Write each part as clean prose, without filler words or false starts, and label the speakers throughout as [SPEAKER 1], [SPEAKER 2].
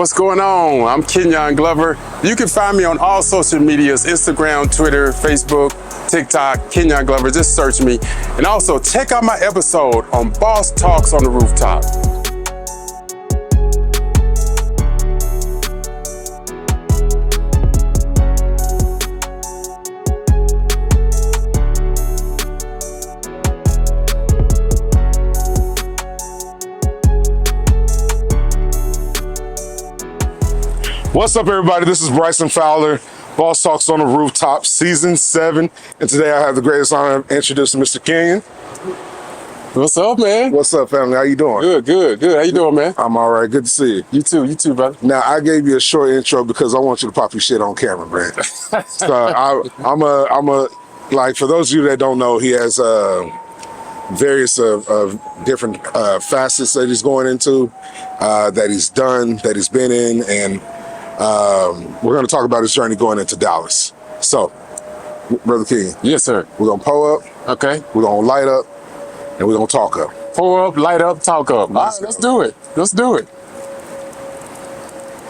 [SPEAKER 1] What's going on? I'm Kenyon Glover. You can find me on all social medias, Instagram, Twitter, Facebook, TikTok, Kenyon Glover. Just search me. And also check out my episode on Boss Talks on the Rooftop.
[SPEAKER 2] What's up, everybody? This is Bryson Fowler, Boss Talks on the Rooftop, Season 7. And today I have the greatest honor of introducing Mr. Kenyon.
[SPEAKER 1] What's up, man?
[SPEAKER 2] What's up, family? How you doing?
[SPEAKER 1] Good. How you doing, man?
[SPEAKER 2] I'm all right. Good to see you.
[SPEAKER 1] You too, brother.
[SPEAKER 2] Now, I gave you a short intro because I want you to pop your shit on camera, man. So like, for those of you that don't know, he has various of different facets that he's going into, that he's done, that he's been in, and we're going to talk about his journey going into Dallas. So, Brother King.
[SPEAKER 1] Yes, sir.
[SPEAKER 2] We're going to pull up.
[SPEAKER 1] Okay.
[SPEAKER 2] We're going to light up. And we're going to talk up.
[SPEAKER 1] Pour up, light up, talk up. All right, let's do it.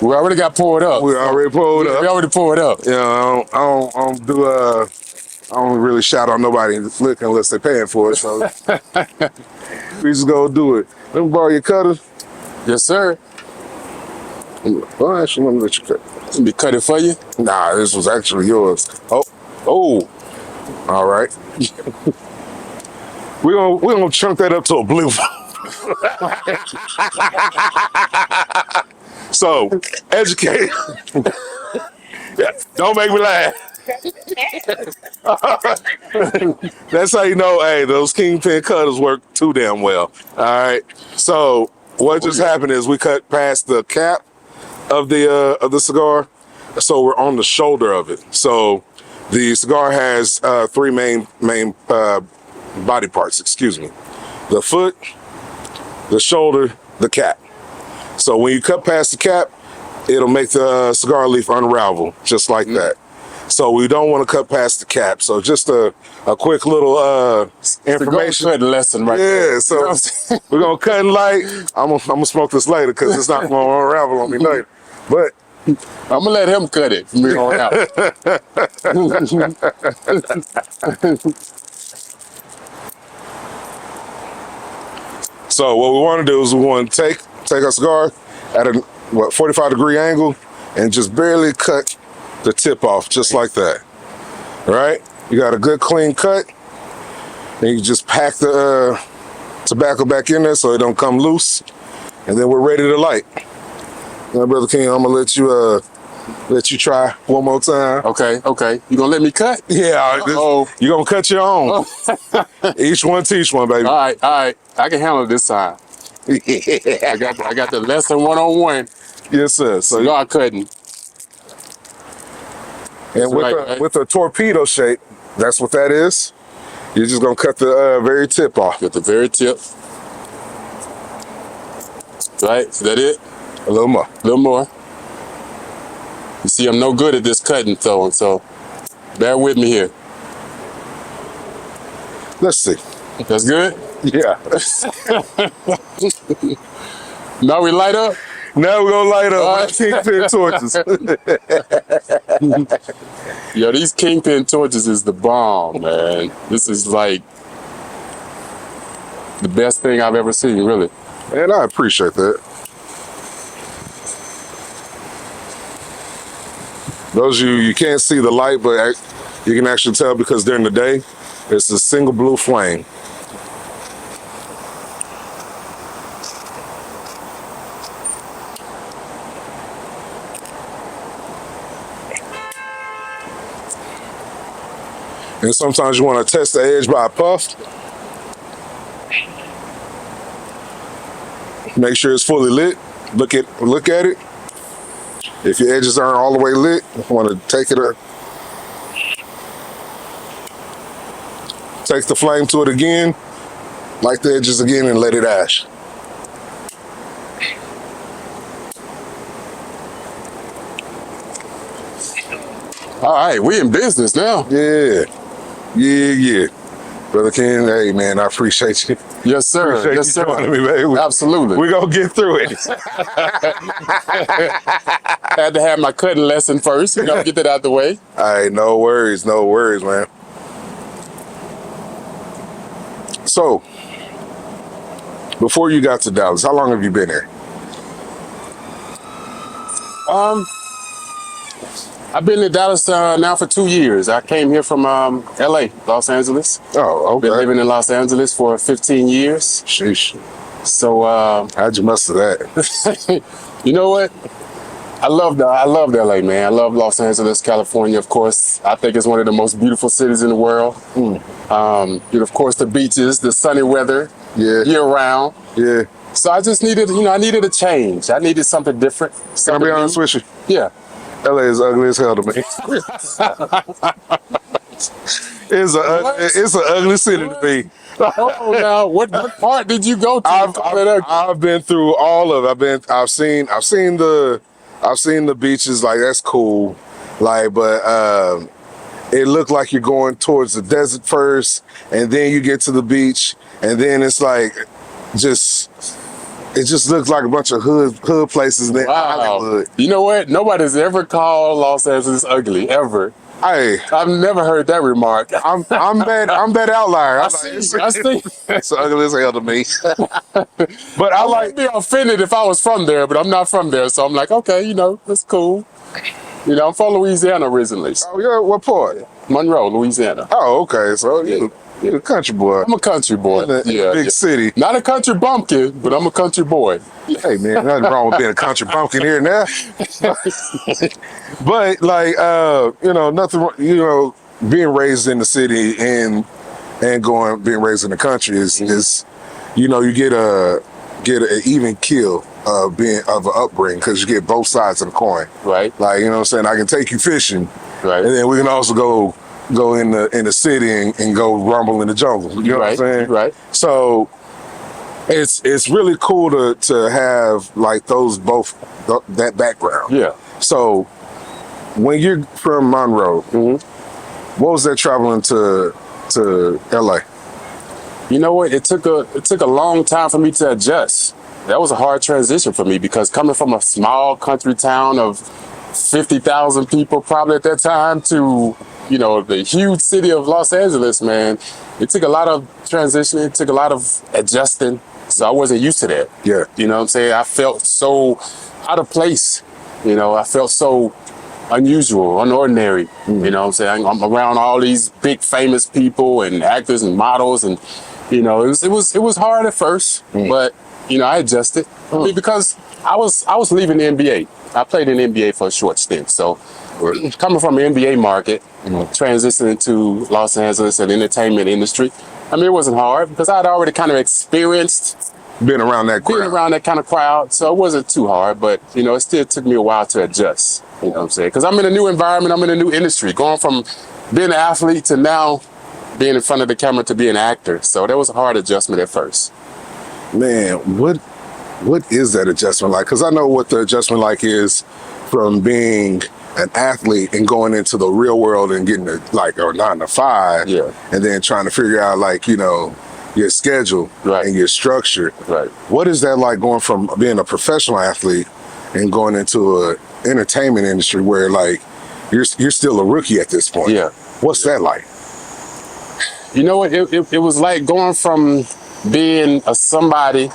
[SPEAKER 1] We already got poured up.
[SPEAKER 2] We already pulled up.
[SPEAKER 1] We already poured up.
[SPEAKER 2] Yeah, I don't really shout on nobody liquor unless they're paying for it. So we just go do it. Let me borrow your cutter.
[SPEAKER 1] Yes, sir.
[SPEAKER 2] Well, actually, let me let you cut.
[SPEAKER 1] Let me cut it for you.
[SPEAKER 2] Nah, this was actually yours.
[SPEAKER 1] Oh.
[SPEAKER 2] All right. We're gonna chunk that up to a blue. So, educate. Yeah, don't make me laugh. That's how you know, hey, those kingpin cutters work too damn well. All right. So what just happened is we cut past the cap of the cigar, so we're on the shoulder of it. So the cigar has three main body parts. Excuse me: the foot, the shoulder, the cap. So when you cut past the cap, it'll make the cigar leaf unravel just like that. So we don't want to cut past the cap. So just a quick little information.
[SPEAKER 1] Cigar lesson right there.
[SPEAKER 2] Yeah, so we're going to cut and light. I'm gonna smoke this later because it's not going to unravel on me later. But
[SPEAKER 1] I'm going to let him cut it from here on out.
[SPEAKER 2] So what we want to do is we want to take our cigar at a 45-degree angle and just barely cut the tip off, just like that. All right? You got a good clean cut. And you just pack the tobacco back in there so it don't come loose. And then we're ready to light. Now, Brother King, I'm gonna let you try one more time.
[SPEAKER 1] Okay. You gonna let me cut?
[SPEAKER 2] Yeah. You're gonna cut your own. Each one teach one, baby.
[SPEAKER 1] All right. I can handle it this time. I got the lesson 101.
[SPEAKER 2] Yes, sir. So
[SPEAKER 1] cigar cutting.
[SPEAKER 2] And with a torpedo shape, that's what that is. You're just gonna cut the very tip off.
[SPEAKER 1] Get the very tip. Right? Is that it?
[SPEAKER 2] A little more.
[SPEAKER 1] You see, I'm no good at this cutting, so bear with me here.
[SPEAKER 2] Let's see.
[SPEAKER 1] That's good?
[SPEAKER 2] Yeah.
[SPEAKER 1] Now we light up?
[SPEAKER 2] Now we're gonna light up with kingpin torches.
[SPEAKER 1] Yo, these kingpin torches is the bomb, man. This is like the best thing I've ever seen, really.
[SPEAKER 2] And I appreciate that. Those of you can't see the light, but you can actually tell because during the day, it's a single blue flame. And sometimes you want to test the edge by a puff. Make sure it's fully lit. Look at it. If your edges aren't all the way lit, you want to take the flame to it again, light the edges again, and let it ash.
[SPEAKER 1] All right, we in business now.
[SPEAKER 2] Yeah. Brother Ken, hey man, I appreciate you.
[SPEAKER 1] Yes, sir.
[SPEAKER 2] Appreciate
[SPEAKER 1] Yes,
[SPEAKER 2] you
[SPEAKER 1] sir.
[SPEAKER 2] joining me, baby.
[SPEAKER 1] Absolutely.
[SPEAKER 2] We're gonna get through it.
[SPEAKER 1] Had to have my cutting lesson first, get that out the way.
[SPEAKER 2] Hey, no worries, man. So, before you got to Dallas, how long have you been here?
[SPEAKER 1] I've been in Dallas now for 2 years. I came here from LA, Los Angeles.
[SPEAKER 2] Oh, okay.
[SPEAKER 1] Been living in Los Angeles for 15 years.
[SPEAKER 2] Sheesh.
[SPEAKER 1] So
[SPEAKER 2] How'd you muster that?
[SPEAKER 1] you know what? I love LA, man. I love Los Angeles, California, of course. I think it's one of the most beautiful cities in the world. Of course, the beaches, the sunny weather, year round.
[SPEAKER 2] Yeah.
[SPEAKER 1] So I just needed, I needed a change. I needed something different.
[SPEAKER 2] Can I be honest with you?
[SPEAKER 1] Yeah.
[SPEAKER 2] LA is ugly as hell to me. It's an ugly city to me.
[SPEAKER 1] Oh, now what part did you go to?
[SPEAKER 2] I've been through all of it. I've seen the beaches, like that's cool. Like, but it looked like you're going towards the desert first, and then you get to the beach, and then it's like it just looks like a bunch of hood places in Hollywood.
[SPEAKER 1] You know what? Nobody's ever called Los Angeles ugly, ever.
[SPEAKER 2] Hey,
[SPEAKER 1] I've never heard that remark.
[SPEAKER 2] I'm that outlier.
[SPEAKER 1] I see.
[SPEAKER 2] It's ugly as hell to me. But
[SPEAKER 1] I might be offended if I was from there, but I'm not from there, so I'm like, okay, that's cool. I'm from Louisiana originally.
[SPEAKER 2] Oh yeah, what part?
[SPEAKER 1] Monroe, Louisiana.
[SPEAKER 2] Oh, okay. So you're a country boy.
[SPEAKER 1] I'm a country boy.
[SPEAKER 2] In a big city.
[SPEAKER 1] Not a country bumpkin, but I'm a country boy.
[SPEAKER 2] Hey man, nothing wrong with being a country bumpkin here and there. But like nothing, being raised in the city and being raised in the country is you get an even kill of an upbringing, because you get both sides of the coin.
[SPEAKER 1] Right.
[SPEAKER 2] Like, what I'm saying, I can take you fishing,
[SPEAKER 1] right,
[SPEAKER 2] and then we can also go in the city and go rumble in the jungle. You know what I'm saying?
[SPEAKER 1] Right.
[SPEAKER 2] So it's really cool to have like that background.
[SPEAKER 1] Yeah.
[SPEAKER 2] So when you're from Monroe, what was that traveling to LA?
[SPEAKER 1] You know what? It took a long time for me to adjust. That was a hard transition for me, because coming from a small country town of 50,000 people probably at that time to the huge city of Los Angeles, man, it took a lot of transitioning. It took a lot of adjusting. So I wasn't used to that.
[SPEAKER 2] Yeah.
[SPEAKER 1] You know what I'm saying? I felt so out of place. I felt so unusual, unordinary. You know what I'm saying? I'm around all these big famous people and actors and models, and it was hard at first, but I adjusted. I mean, because I was leaving the NBA. I played in the NBA for a short stint. So coming from the NBA market, transitioning to Los Angeles and entertainment industry, I mean, it wasn't hard because I'd already kind of experienced
[SPEAKER 2] being around that
[SPEAKER 1] kind of crowd. So it wasn't too hard, but it still took me a while to adjust. You know what I'm saying? Because I'm in a new environment, I'm in a new industry, going from being an athlete to now being in front of the camera to being an actor. So that was a hard adjustment at first.
[SPEAKER 2] Man, what is that adjustment like? Because I know what the adjustment like is from being an athlete and going into the real world and getting a 9 to 5, and then trying to figure out your schedule and your structure.
[SPEAKER 1] Right.
[SPEAKER 2] What is that like, going from being a professional athlete and going into a entertainment industry where you're still a rookie at this point?
[SPEAKER 1] Yeah.
[SPEAKER 2] What's that like?
[SPEAKER 1] You know what? It was like going from being a somebody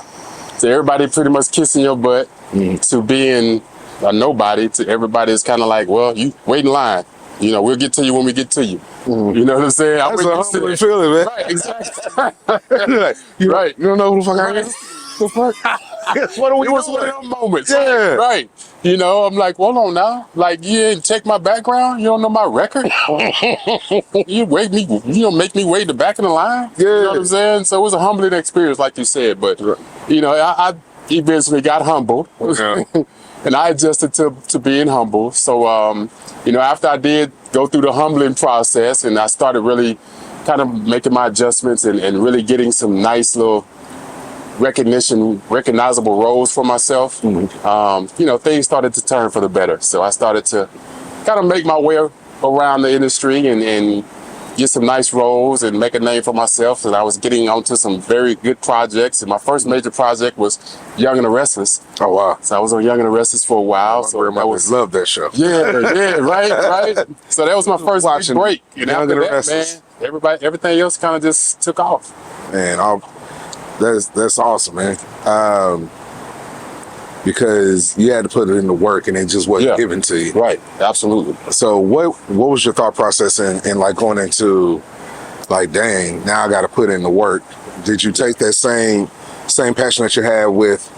[SPEAKER 1] to everybody pretty much kissing your butt to being a nobody to everybody is kind of like, well, you wait in line. We'll get to you when we get to you. You know what I'm saying?
[SPEAKER 2] That's a humbling feeling, man.
[SPEAKER 1] Right, exactly.
[SPEAKER 2] Right. You don't know who the fuck I am? The fuck? What are we doing?
[SPEAKER 1] It was one of them moments.
[SPEAKER 2] Yeah.
[SPEAKER 1] Right. I'm like, hold on now. Like, you didn't check my background? You don't know my record? You make me wait the back of the line?
[SPEAKER 2] Yeah.
[SPEAKER 1] You know what I'm saying? So it was a humbling experience, like you said. But, I eventually got humbled.
[SPEAKER 2] Yeah.
[SPEAKER 1] And I adjusted to being humble. So, after I did go through the humbling process and I started really kind of making my adjustments and really getting some nice little recognizable roles for myself, things started to turn for the better. So I started to kind of make my way around the industry and get some nice roles and make a name for myself. And I was getting onto some very good projects. And my first major project was Young and the Restless.
[SPEAKER 2] Oh wow!
[SPEAKER 1] So I was on Young and the Restless for a while. So
[SPEAKER 2] I love that show.
[SPEAKER 1] Yeah, right. So that was my first big break. And
[SPEAKER 2] Young
[SPEAKER 1] after
[SPEAKER 2] and the
[SPEAKER 1] that,
[SPEAKER 2] Restless.
[SPEAKER 1] man, everything else kind of just took off.
[SPEAKER 2] Man, that's awesome, man. Because you had to put it into work and it just wasn't given to you.
[SPEAKER 1] Right, absolutely.
[SPEAKER 2] So what was your thought process in like going into like, dang, now I got to put in the work? Did you take that same passion that you had with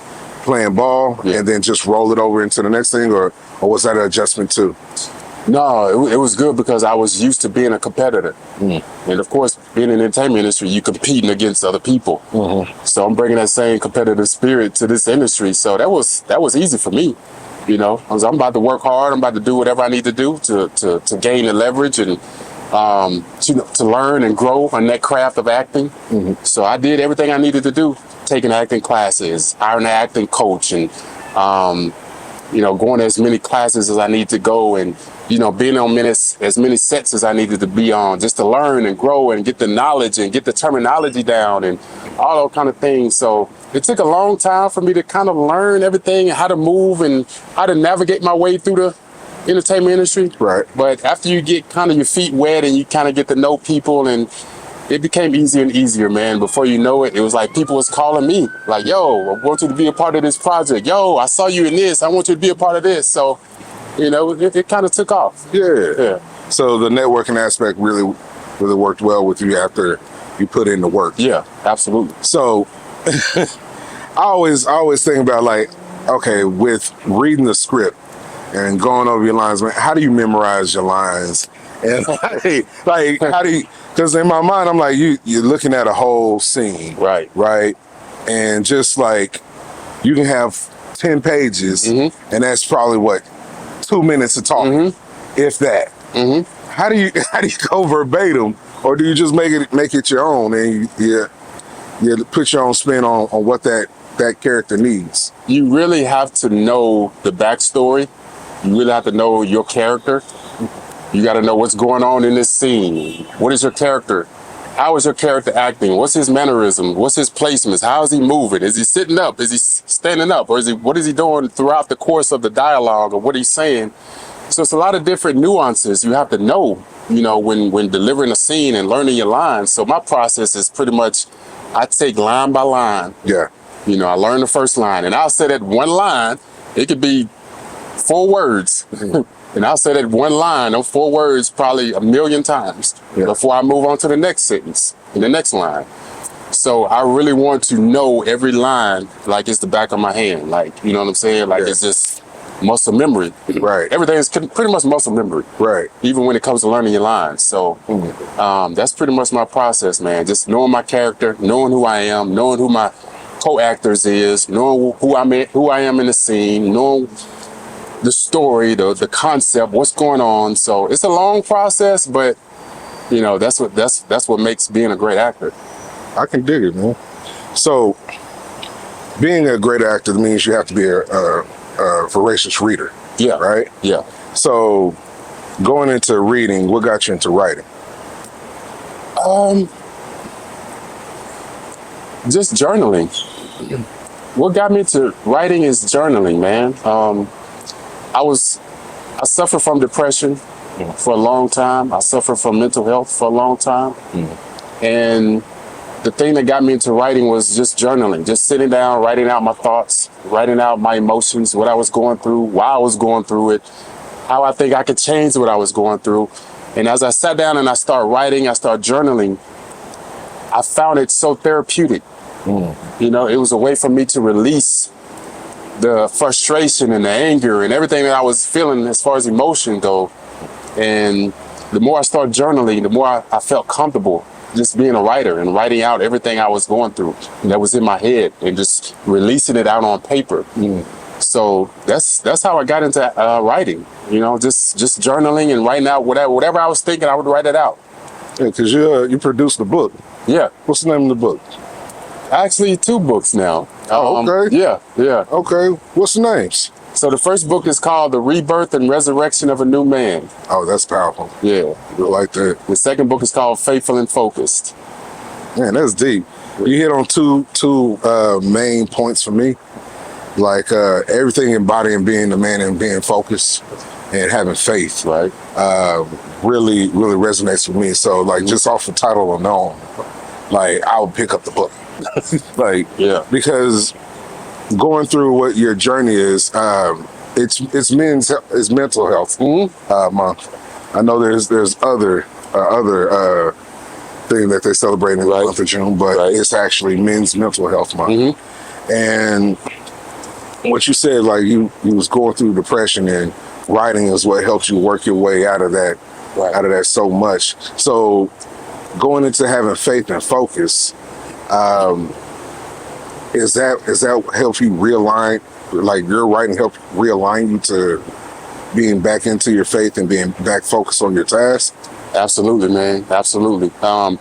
[SPEAKER 2] playing ball and then just roll it over into the next thing, or was that an adjustment too?
[SPEAKER 1] No, it was good because I was used to being a competitor. And of course, being in the entertainment industry, you competing against other people. So I'm bringing that same competitive spirit to this industry. So that was easy for me. You know, I'm about to work hard. I'm about to do whatever I need to do to gain the leverage and to learn and grow on that craft of acting. So I did everything I needed to do, taking acting classes, hiring an acting coach, and going to as many classes as I need to go, and being on as many sets as I needed to be on, just to learn and grow and get the knowledge and get the terminology down and all those kind of things. So it took a long time for me to kind of learn everything and how to move and how to navigate my way through the entertainment industry.
[SPEAKER 2] Right.
[SPEAKER 1] But after you get kind of your feet wet and you kind of get to know people, and it became easier and easier, man. Before you know it, it was like people was calling me like, yo, I want you to be a part of this project. Yo, I saw you in this. I want you to be a part of this. So, it kind of took off.
[SPEAKER 2] Yeah. So the networking aspect really worked well with you after you put in the work.
[SPEAKER 1] Yeah, absolutely.
[SPEAKER 2] So I always think about, like, okay, with reading the script and going over your lines, man, how do you memorize your lines? And like how do you, because in my mind, I'm like, you're looking at a whole scene. Right. And just like, you can have 10 pages and that's probably what, 2 minutes of talking, if that. How do you go verbatim, or do you just make it your own and you put your own spin on what that character needs?
[SPEAKER 1] You really have to know the backstory. You really have to know your character. You got to know what's going on in this scene. What is your character? How is your character acting? What's his mannerism? What's his placements? How is he moving? Is he sitting up? Is he standing up? Or what is he doing throughout the course of the dialogue or what he's saying? So it's a lot of different nuances you have to know, when delivering a scene and learning your lines. So my process is pretty much, I take line by line.
[SPEAKER 2] Yeah.
[SPEAKER 1] I learn the first line, and I'll say that one line, it could be 4 words. And I'll say that one line or 4 words probably 1,000,000 times before I move on to the next sentence and the next line. So I really want to know every line like it's the back of my hand. Like, you know what I'm saying? Like it's just muscle memory.
[SPEAKER 2] Right.
[SPEAKER 1] Everything is pretty much muscle memory.
[SPEAKER 2] Right.
[SPEAKER 1] Even when it comes to learning your lines. So that's pretty much my process, man. Just knowing my character, knowing who I am, knowing who my co-actors is, knowing who I am in the scene, knowing the story, the concept, what's going on. So it's a long process, but that's what makes being a great actor.
[SPEAKER 2] I can dig it, man. So being a great actor means you have to be a voracious reader.
[SPEAKER 1] Yeah.
[SPEAKER 2] Right?
[SPEAKER 1] Yeah.
[SPEAKER 2] So going into reading, what got you into writing?
[SPEAKER 1] Just journaling. What got me to writing is journaling, man. I suffered from depression for a long time. I suffered from mental health for a long time. And the thing that got me into writing was just journaling, just sitting down, writing out my thoughts, writing out my emotions, what I was going through, why I was going through it, how I think I could change what I was going through. And as I sat down and I started writing, I started journaling, I found it so therapeutic. It was a way for me to release the frustration and the anger and everything that I was feeling as far as emotion go. And the more I started journaling, the more I felt comfortable just being a writer and writing out everything I was going through and that was in my head and just releasing it out on paper. So that's how I got into writing, just journaling and writing out whatever I was thinking, I would write it out.
[SPEAKER 2] Yeah, because you produced a book.
[SPEAKER 1] Yeah.
[SPEAKER 2] What's the name of the book?
[SPEAKER 1] Actually, 2 books now.
[SPEAKER 2] Oh, okay.
[SPEAKER 1] Yeah.
[SPEAKER 2] Okay. What's the names?
[SPEAKER 1] So the first book is called The Rebirth and Resurrection of a New Man.
[SPEAKER 2] Oh, that's powerful.
[SPEAKER 1] Yeah.
[SPEAKER 2] I like that.
[SPEAKER 1] The second book is called Faithful and Focused.
[SPEAKER 2] Man, that's deep. You hit on two main points for me. Like everything embodying being the man and being focused and having faith.
[SPEAKER 1] Right.
[SPEAKER 2] Really resonates with me. So like just off the title alone, like I would pick up the book. Like,
[SPEAKER 1] Yeah.
[SPEAKER 2] because going through what your journey is, it's mental health month. I know there's other thing that they celebrate in the month of June, but it's actually Men's Mental Health Month. And what you said, like you was going through depression, and writing is what helps you work your way out of that, so much. So going into having faith and focus, is that help you realign, like your writing help realign you to being back into your faith and being back focused on your task?
[SPEAKER 1] Absolutely, man. Absolutely.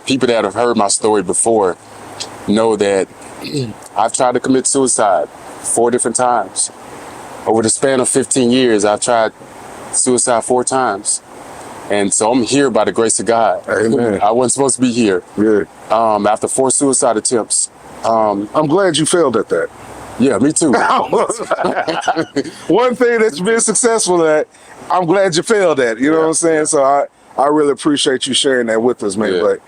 [SPEAKER 1] People that have heard my story before know that I've tried to commit suicide 4 different times. Over the span of 15 years, I've tried suicide 4 times. And so I'm here by the grace of God.
[SPEAKER 2] Amen.
[SPEAKER 1] I wasn't supposed to be here.
[SPEAKER 2] Yeah.
[SPEAKER 1] After 4 suicide attempts.
[SPEAKER 2] I'm glad you failed at that.
[SPEAKER 1] Yeah, me too.
[SPEAKER 2] One thing that you've been successful at, I'm glad you failed at. You know what I'm saying? So I really appreciate you sharing that with us, man.
[SPEAKER 1] Yeah.
[SPEAKER 2] But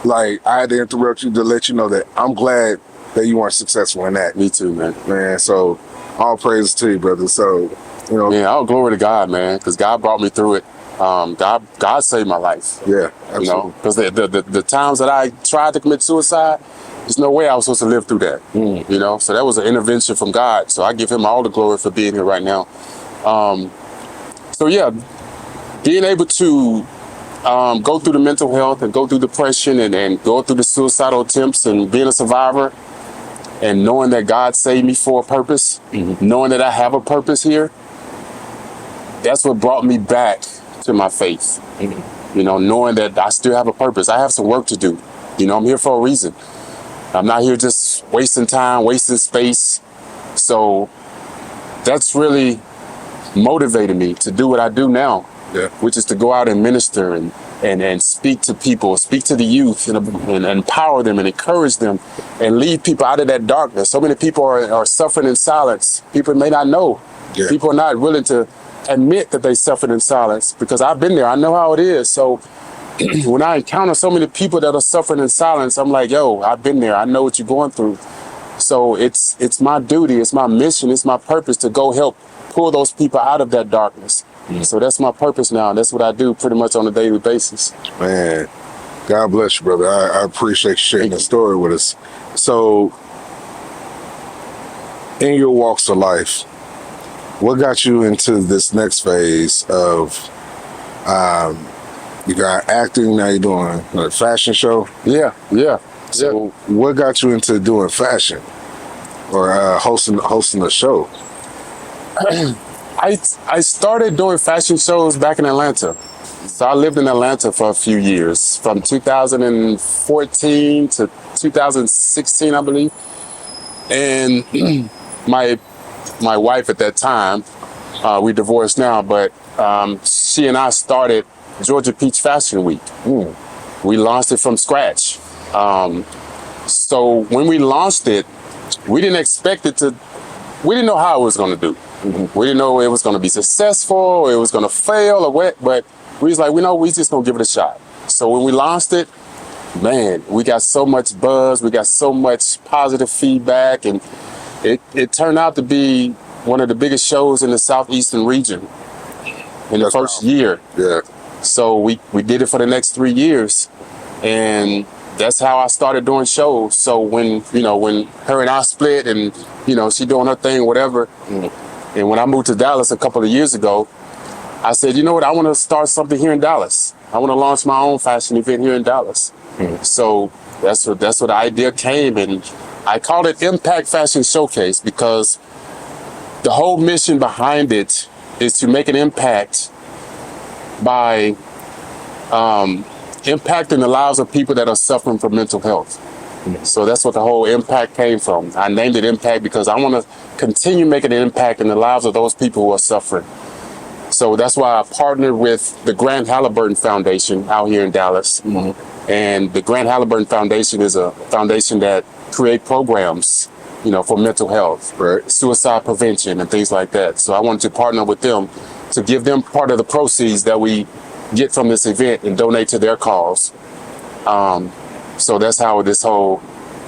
[SPEAKER 2] like, I had to interrupt you to let you know that I'm glad that you weren't successful in that.
[SPEAKER 1] Me too, man.
[SPEAKER 2] Man, so all praises to you, brother. So, you know.
[SPEAKER 1] Yeah, all glory to God, man, because God brought me through it. God saved my life.
[SPEAKER 2] Yeah, absolutely.
[SPEAKER 1] You know, because the times that I tried to commit suicide, there's no way I was supposed to live through that. You know, so that was an intervention from God. So I give him all the glory for being here right now. So yeah, being able to go through the mental health and go through depression and go through the suicidal attempts and being a survivor and knowing that God saved me for a purpose, knowing that I have a purpose here, that's what brought me back to my faith. You know, knowing that I still have a purpose. I have some work to do. You know, I'm here for a reason. I'm not here just wasting time, wasting space. So that's really motivated me to do what I do now, which is to go out and minister and speak to people, speak to the youth and empower them and encourage them and lead people out of that darkness. So many people are suffering in silence. People may not know.
[SPEAKER 2] Yeah.
[SPEAKER 1] People are not willing to admit that they suffered in silence, because I've been there. I know how it is. So when I encounter so many people that are suffering in silence, I'm like, yo, I've been there. I know what you're going through. So it's my duty, it's my mission, it's my purpose to go help pull those people out of that darkness. So that's my purpose now. And that's what I do pretty much on a daily basis.
[SPEAKER 2] Man, God bless you, brother. I appreciate you sharing the story with us. So, in your walks of life, what got you into this next phase of, you got acting, now you're doing a fashion show?
[SPEAKER 1] Yeah.
[SPEAKER 2] So, what got you into doing fashion or hosting a show?
[SPEAKER 1] I started doing fashion shows back in Atlanta. So I lived in Atlanta for a few years, from 2014 to 2016, I believe. And my wife at that time, we divorced now, but she and I started Georgia Peach Fashion Week. We launched it from scratch. So when we launched it, we didn't expect it to, we didn't know how it was going to do. We didn't know it was going to be successful, or it was going to fail, or what, but we was like, we just going to give it a shot. So when we launched it, man, we got so much buzz, we got so much positive feedback, and it turned out to be one of the biggest shows in the Southeastern region in the first year.
[SPEAKER 2] Yeah.
[SPEAKER 1] So we did it for the next 3 years, and that's how I started doing shows. So when her and I split, and she doing her thing, whatever, and when I moved to Dallas a couple of years ago, I said, you know what, I want to start something here in Dallas. I want to launch my own fashion event here in Dallas. So that's what the idea came, and I called it Impact Fashion Showcase, because the whole mission behind it is to make an impact by impacting the lives of people that are suffering from mental health. So that's what the whole impact came from. I named it Impact because I want to continue making an impact in the lives of those people who are suffering. So that's why I partnered with the Grant Halliburton Foundation out here in Dallas. And the Grant Halliburton Foundation is a foundation that create programs, for mental health,
[SPEAKER 2] Right.
[SPEAKER 1] suicide prevention, and things like that. So I wanted to partner with them to give them part of the proceeds that we get from this event and donate to their cause. So that's how this whole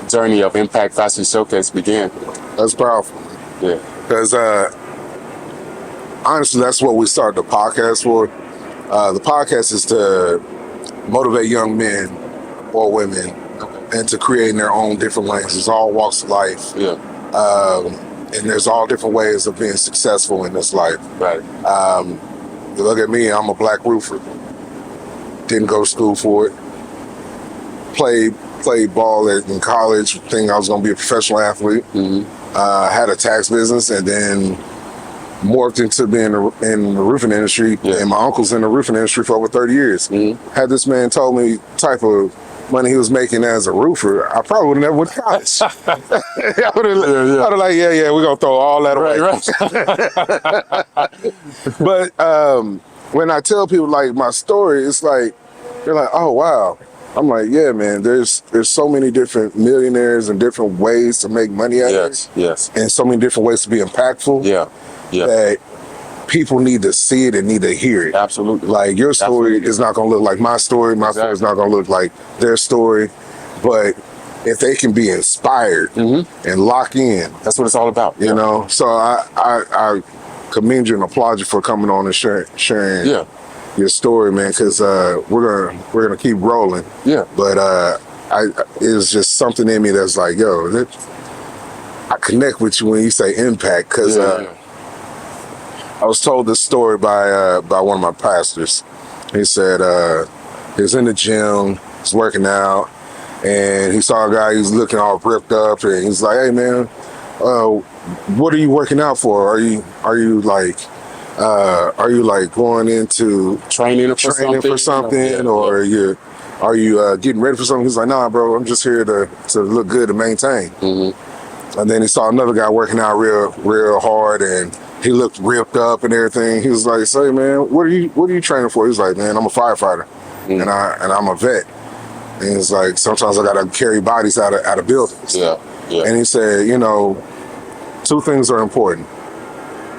[SPEAKER 1] journey of Impact Fashion Showcase began.
[SPEAKER 2] That's powerful.
[SPEAKER 1] Yeah.
[SPEAKER 2] Because honestly, that's what we started the podcast for. The podcast is to motivate young men or women and to create their own different lanes. There's all walks of life.
[SPEAKER 1] Yeah.
[SPEAKER 2] And there's all different ways of being successful in this life.
[SPEAKER 1] Right.
[SPEAKER 2] You look at me, I'm a black roofer. Didn't go to school for it. Played ball in college, thinking I was going to be a professional athlete. Had a tax business and then morphed into being in the roofing industry.
[SPEAKER 1] Yeah.
[SPEAKER 2] And my uncle's in the roofing industry for over 30 years. Had this man told me type of money he was making as a roofer, I probably would have never went to college. I would have like, yeah, we're going to throw all that away.
[SPEAKER 1] Right.
[SPEAKER 2] But when I tell people like my story, it's like, they're like, oh, wow. I'm like, yeah, man, there's so many different millionaires and different ways to make money at it.
[SPEAKER 1] Yes.
[SPEAKER 2] And so many different ways to be impactful.
[SPEAKER 1] Yeah.
[SPEAKER 2] That people need to see it and need to hear it.
[SPEAKER 1] Absolutely.
[SPEAKER 2] Like your story
[SPEAKER 1] Absolutely.
[SPEAKER 2] is not going to look like my story. My story is not going to look like their story. But if they can be inspired and lock in,
[SPEAKER 1] That's what it's all about.
[SPEAKER 2] you know. So I commend you and applaud you for coming on and sharing
[SPEAKER 1] Yeah.
[SPEAKER 2] your story, man. Because we're gonna keep rolling.
[SPEAKER 1] Yeah.
[SPEAKER 2] But it's just something in me that's like, yo, I connect with you when you say impact. Because I was told this story by one of my pastors. He said he was in the gym, he's working out, and he saw a guy who's looking all ripped up, and he's like, "Hey, man, what are you working out for? Are you like going into
[SPEAKER 1] Training for
[SPEAKER 2] something, or are you getting ready for something?" He's like, "Nah, bro, I'm just here to look good and maintain." And then he saw another guy working out real hard, and he looked ripped up and everything. He was like, "Say, man, what are you training for?" He was like, "Man, I'm a firefighter, and I'm a vet." And he's like, "Sometimes I gotta carry bodies out of buildings."
[SPEAKER 1] Yeah.
[SPEAKER 2] And he said, two things are important.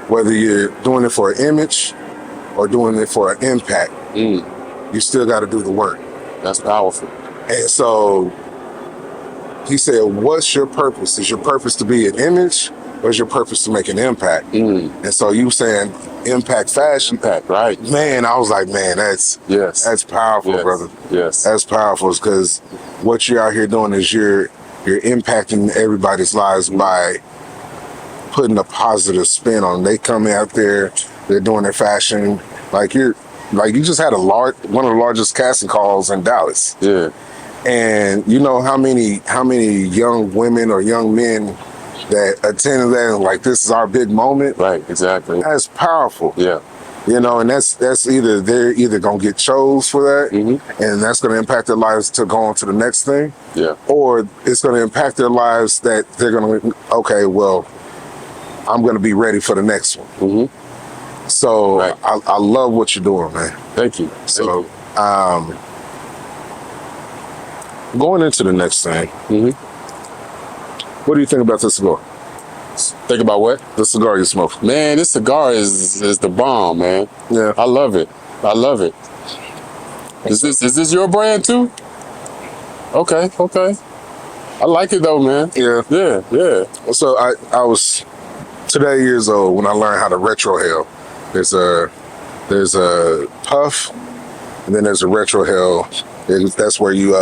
[SPEAKER 2] Whether you're doing it for an image or doing it for an impact, you still got to do the work.
[SPEAKER 1] That's powerful.
[SPEAKER 2] And so he said, what's your purpose? Is your purpose to be an image, or is your purpose to make an impact? And so you saying impact fashion.
[SPEAKER 1] Impact, right.
[SPEAKER 2] Man, I was like, man, that's powerful, brother.
[SPEAKER 1] Yes.
[SPEAKER 2] That's powerful, because what you're out here doing is you're impacting everybody's lives by putting a positive spin on them. They come out there, they're doing their fashion. You just had one of the largest casting calls in Dallas.
[SPEAKER 1] Yeah.
[SPEAKER 2] And you know how many young women or young men that attended that and like, this is our big moment.
[SPEAKER 1] Right, exactly.
[SPEAKER 2] That's powerful.
[SPEAKER 1] Yeah.
[SPEAKER 2] And that's either they're either gonna get chose for that, and that's gonna impact their lives to go on to the next thing.
[SPEAKER 1] Yeah.
[SPEAKER 2] Or it's gonna impact their lives that they're gonna, okay, well, I'm gonna be ready for the next one. So
[SPEAKER 1] Right.
[SPEAKER 2] I love what you're doing, man.
[SPEAKER 1] Thank you.
[SPEAKER 2] So going into the next thing, what do you think about this cigar?
[SPEAKER 1] Think about what?
[SPEAKER 2] The cigar you smoke?
[SPEAKER 1] Man, this cigar is the bomb, man.
[SPEAKER 2] Yeah.
[SPEAKER 1] I love it. Is this your brand too? Okay. I like it though, man.
[SPEAKER 2] Yeah.
[SPEAKER 1] Yeah.
[SPEAKER 2] So I was today years old when I learned how to retrohale. There's a puff, and then there's a retrohale. That's where you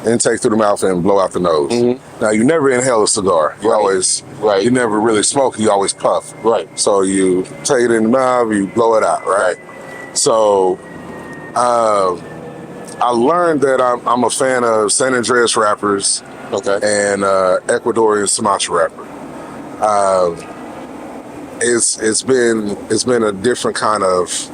[SPEAKER 2] intake through the mouth and blow out the nose. Now you never inhale a cigar. You always you never really smoke. You always puff.
[SPEAKER 1] Right.
[SPEAKER 2] So you take it in the mouth, you blow it out. Right. So I learned that I'm a fan of San Andreas wrappers.
[SPEAKER 1] Okay.
[SPEAKER 2] And Ecuadorian Sumatra wrapper. It's been a different kind of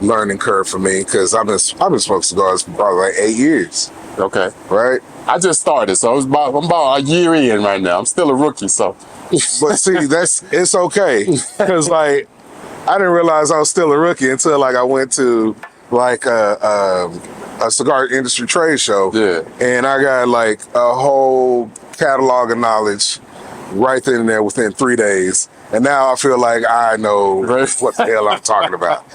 [SPEAKER 2] learning curve for me, because I've been smoking cigars for probably like 8 years.
[SPEAKER 1] Okay.
[SPEAKER 2] right?
[SPEAKER 1] I just started, so I'm about a year in right now. I'm still a rookie, so.
[SPEAKER 2] But see, it's okay, because like I didn't realize I was still a rookie until like I went to like a cigar industry trade show,
[SPEAKER 1] Yeah.
[SPEAKER 2] and I got like a whole catalog of knowledge right then and there within 3 days. And now I feel like I know
[SPEAKER 1] Right.
[SPEAKER 2] what the hell I'm talking about.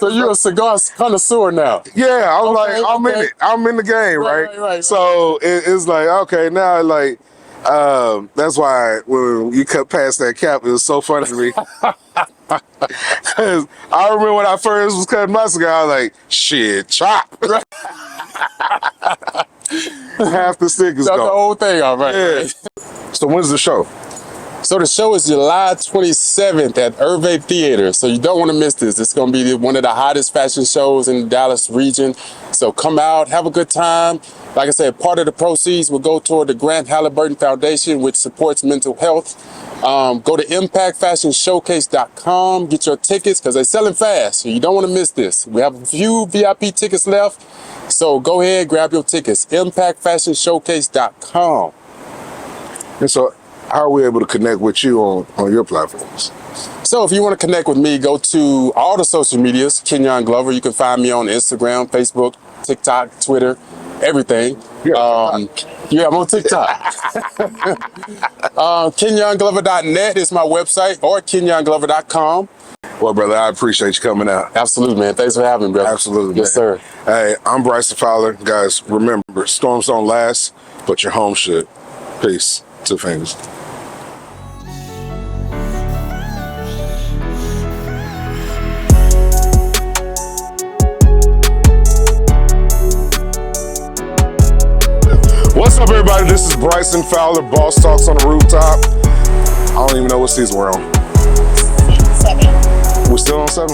[SPEAKER 1] So you're a cigar connoisseur now.
[SPEAKER 2] Yeah, I'm like,
[SPEAKER 1] Okay,
[SPEAKER 2] I'm in
[SPEAKER 1] okay.
[SPEAKER 2] it. I'm in the game, right?
[SPEAKER 1] Right.
[SPEAKER 2] So it's like, okay, now like, that's why when you cut past that cap, it was so funny to me. Because I remember when I first was cutting my cigar, I was like, shit, chop. Half the stick is
[SPEAKER 1] That's the
[SPEAKER 2] gone.
[SPEAKER 1] whole thing, all right.
[SPEAKER 2] Yeah. So when's the show?
[SPEAKER 1] So the show is July 27th at Irving Theater. So you don't want to miss this. It's going to be one of the hottest fashion shows in the Dallas region. So come out, have a good time. Like I said, part of the proceeds will go toward the Grant Halliburton Foundation, which supports mental health. Go to impactfashionshowcase.com, get your tickets because they're selling fast. So you don't want to miss this. We have a few VIP tickets left. So go ahead, grab your tickets. impactfashionshowcase.com.
[SPEAKER 2] And so how are we able to connect with you on your platforms?
[SPEAKER 1] So if you want to connect with me, go to all the social medias, Kenyon Glover. You can find me on Instagram, Facebook, TikTok, Twitter, everything.
[SPEAKER 2] Yeah,
[SPEAKER 1] I'm on TikTok. KenyonGlover.net is my website, or KenyonGlover.com.
[SPEAKER 2] Well, brother, I appreciate you coming out.
[SPEAKER 1] Absolutely, man. Thanks for having me, brother.
[SPEAKER 2] Absolutely,
[SPEAKER 1] Yes,
[SPEAKER 2] man.
[SPEAKER 1] sir.
[SPEAKER 2] Hey, I'm Bryson Fowler. Guys, remember, storms don't last, but your home should. Peace. 2 fingers. What's up, everybody? This is Bryson Fowler, Boss Talks on the Rooftop. I don't even know what season we're on.
[SPEAKER 3] 7.
[SPEAKER 2] We're still on 7?